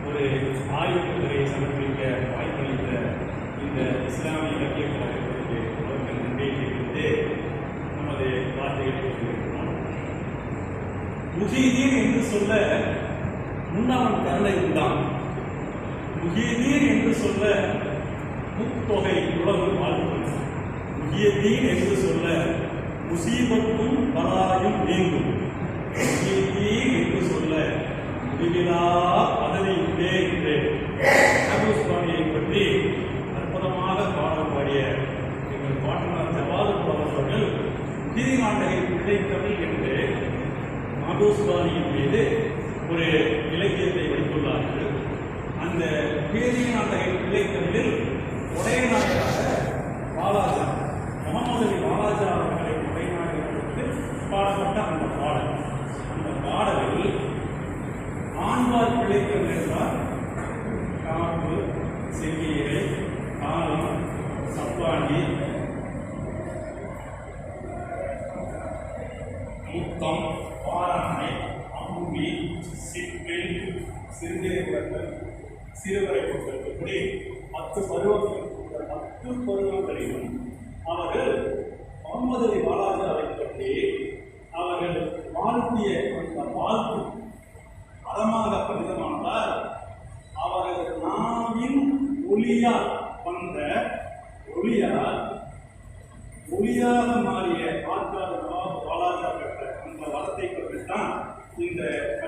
ஒரு ஆய்வு கட்டுரையை சமர்ப்பிக்க வாய்ப்பளித்த இந்த இஸ்லாமிய இலக்கிய கழகத்திற்கு அவர்கள் நன்றியை தெரிவித்து நமது வார்த்தைகளை கொண்டிருக்கிறோம். முஹீதீன் என்று சொல்ல முன்னவன் கருணை உண்டான். முஹீதீன் என்று சொல்ல முத்தொகை உலகு வாழ்வு. முஹீதீன் என்று சொல்ல முசீபத்தும் பலாயும் நீங்கும். முஹீதீன் என்று சொல்ல முடிவிலா பதவி உண்டே என்று சுவாமியை பற்றி அற்புதமாக பாடல் பாடிய எங்கள் பாட்டனார் ஜவாது அவர்கள் முஹீதீன் பிள்ளைத்தமிழ் என்று மாதோஸ்வாமியின் மீது ஒரு இலக்கியத்தை வைத்துள்ளார்கள். அந்த முஹீதீன் பிள்ளைத்தமிழில் உடையநாயகராக வாலாஜா முகமது அலி வாலாஜா அவர்களை உடையநாயகருக்கு பாடப்பட்ட அந்த பாடல். அந்த பாடலில் ஆண்பால் பிள்ளைத்தமிழ் என்றால் காப்பு, செங்கீரை, காலம், சப்பாண்டி, முத்தம், பாராமை, அம்பி, சிப்பில், சிறுகேரர்கள், சிறுவரை இப்படி 10 பருவங்களிலும் அவர்கள் முகமது அலி வாலாஜாவை பற்றி அவர்கள் வாழ்த்திய அந்த வாழ்த்து அறமாக பரிதமானதால் அவர்கள் நாவின் ஒளியால் வந்த ஒளியாக மாறிய